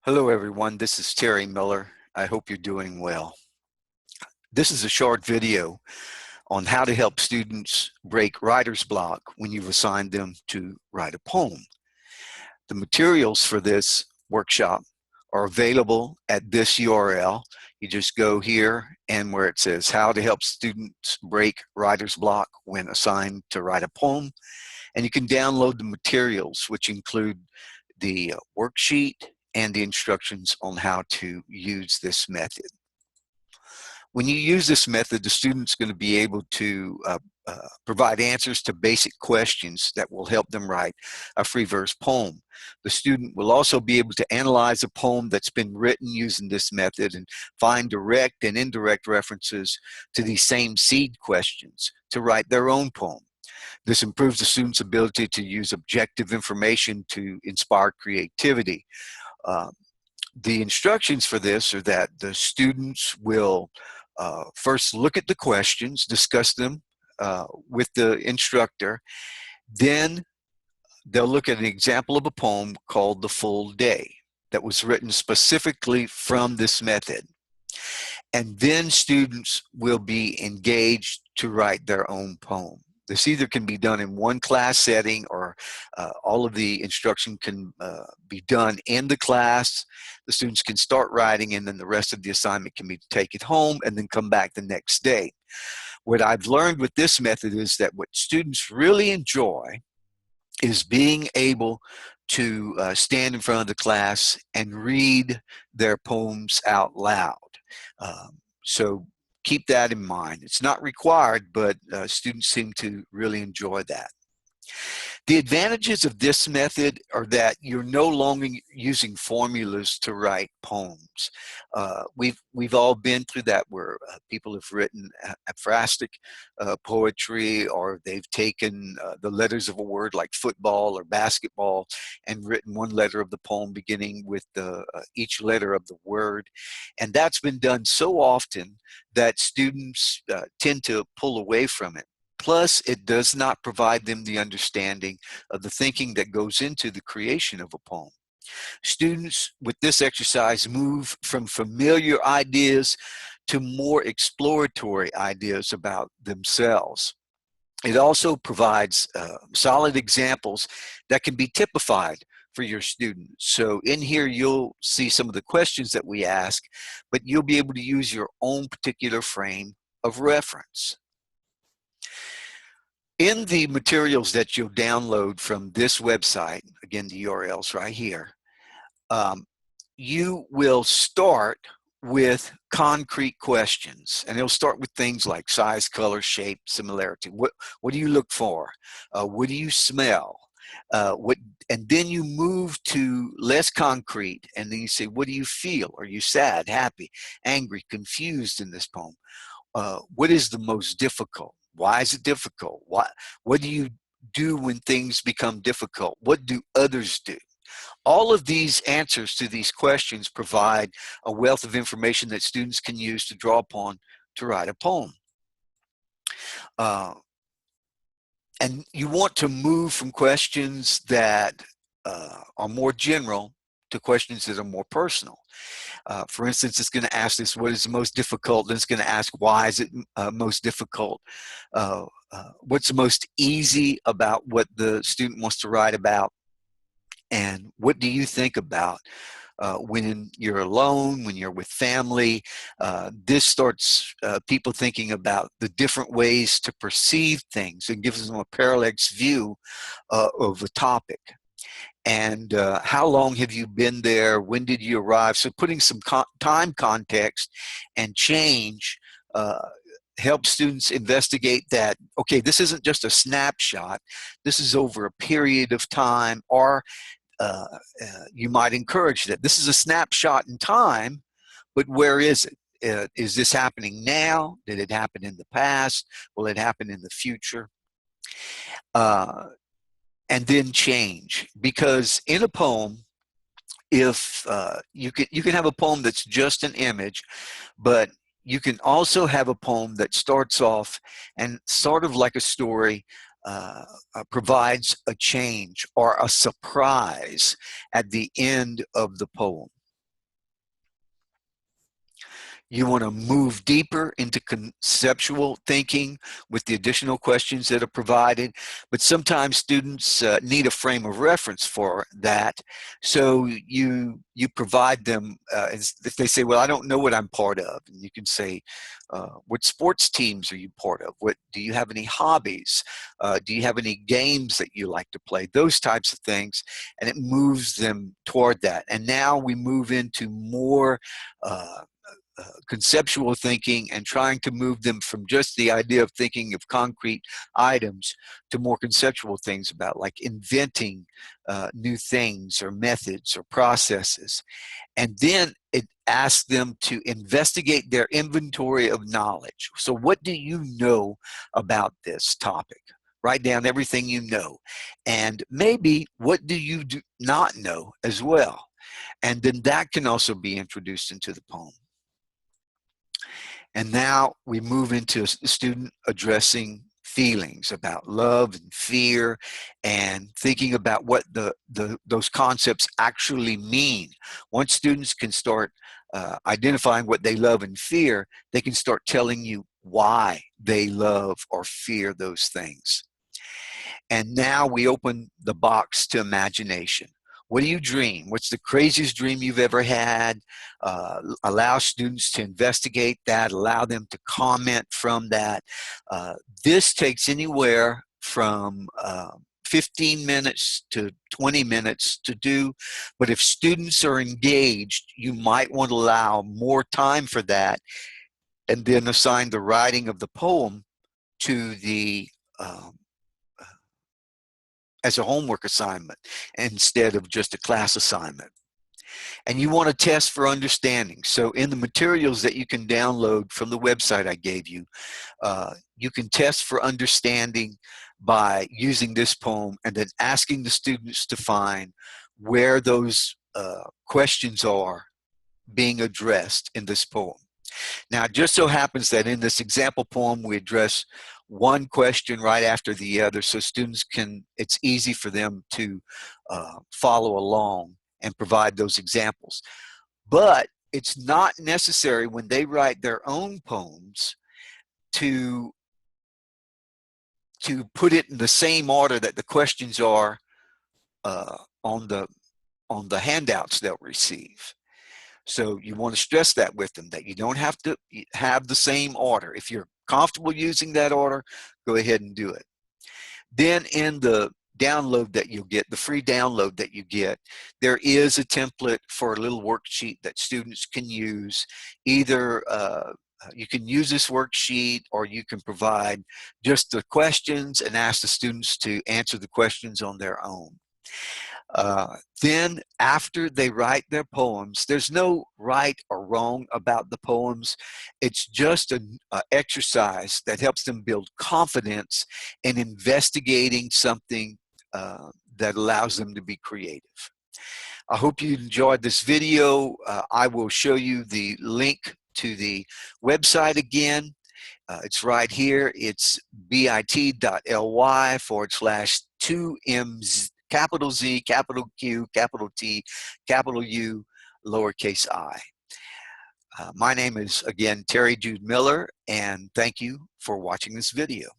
Hello everyone, this is Terry Miller. I hope you're doing well. This is a short video on how to help students break writer's block when you've assigned them to write a poem. The materials for this workshop are available at this URL. You just go here and where it says how to help students break writer's block when assigned to write a poem, and you can download the materials, which include the worksheet and the instructions on how to use this method. When you use this method, the student's going to be able to provide answers to basic questions that will help them write a free verse poem. The student will also be able to analyze a poem that's been written using this method and find direct and indirect references to these same seed questions to write their own poem. This improves the student's ability to use objective information to inspire creativity. The instructions for this are that the students will first look at the questions, discuss them with the instructor, then they'll look at an example of a poem called The Full Day that was written specifically from this method. And then students will be engaged to write their own poem. This either can be done in one class setting or all of the instruction can be done in the class. The students can start writing and then the rest of the assignment can be to take it home and then come back the next day. What I've learned with this method is that what students really enjoy is being able to stand in front of the class and read their poems out loud. So keep that in mind. It's not required, but students seem to really enjoy that. The advantages of this method are that you're no longer using formulas to write poems. We've all been through that where people have written aphrastic poetry, or they've taken the letters of a word like football or basketball and written one letter of the poem beginning with each letter of the word. And that's been done so often that students tend to pull away from it. Plus, it does not provide them the understanding of the thinking that goes into the creation of a poem. Students with this exercise move from familiar ideas to more exploratory ideas about themselves. It also provides solid examples that can be typified for your students. So in here, you'll see some of the questions that we ask, but you'll be able to use your own particular frame of reference. In the materials that you'll download from this website, again, the URL's right here, you will start with concrete questions. And it'll start with things like size, color, shape, similarity. What do you look for? What do you smell? And then you move to less concrete, and then you say, what do you feel? Are you sad, happy, angry, confused in this poem? What is the most difficult? Why is it difficult? What do you do when things become difficult? What do others do? All of these answers to these questions provide a wealth of information that students can use to draw upon to write a poem. And you want to move from questions that are more general to questions that are more personal. For instance, it's going to ask this, what is the most difficult? Then it's going to ask, why is it most difficult? What's the most easy about what the student wants to write about? And what do you think about when you're alone, when you're with family? This starts people thinking about the different ways to perceive things and gives them a parallax view of a topic. And how long have you been there? When did you arrive? So putting some time context and change helps students investigate that, okay, this isn't just a snapshot. This is over a period of time, or you might encourage that. This is a snapshot in time, but where is it? Is this happening now? Did it happen in the past? Will it happen in the future? And then change, because in a poem, if you can have a poem that's just an image, but you can also have a poem that starts off and sort of like a story provides a change or a surprise at the end of the poem. You want to move deeper into conceptual thinking with the additional questions that are provided, but sometimes students need a frame of reference for that. So you provide them, if they say, well, I don't know what I'm part of, and you can say, what sports teams are you part of? Do you have any hobbies? Do you have any games that you like to play? Those types of things, and it moves them toward that. And now we move into more conceptual thinking and trying to move them from just the idea of thinking of concrete items to more conceptual things about like inventing new things or methods or processes. And then it asks them to investigate their inventory of knowledge. So what do you know about this topic? Write down everything you know. And maybe what do you not know as well? And then that can also be introduced into the poem. And now we move into a student addressing feelings about love and fear and thinking about what those concepts actually mean. Once students can start identifying what they love and fear, they can start telling you why they love or fear those things. And now we open the box to imagination. What do you dream? What's the craziest dream you've ever had? Allow students to investigate that, allow them to comment from that. This takes anywhere from 15 minutes to 20 minutes to do, but if students are engaged, you might want to allow more time for that and then assign the writing of the poem to the as a homework assignment instead of just a class assignment. And you want to test for understanding. So in the materials that you can download from the website I gave you, you can test for understanding by using this poem and then asking the students to find where those questions are being addressed in this poem. Now, it just so happens that in this example poem, we address one question right after the other, so students can, it's easy for them to follow along and provide those examples. But it's not necessary when they write their own poems to put it in the same order that the questions are on the handouts they'll receive. So you want to stress that with them, that you don't have to have the same order. If you're comfortable using that order, go ahead and do it. Then in the download that you'll get, the free download that you get, there is a template for a little worksheet that students can use. Either you can use this worksheet, or you can provide just the questions and ask the students to answer the questions on their own. Then after they write their poems, there's no right or wrong about the poems. It's just an exercise that helps them build confidence in investigating something that allows them to be creative. I hope you enjoyed this video. I will show you the link to the website again. It's right here. It's bit.ly/2M capital Z, capital Q, capital T, capital U, lowercase I. My name is, again, Terry Jude Miller, and thank you for watching this video.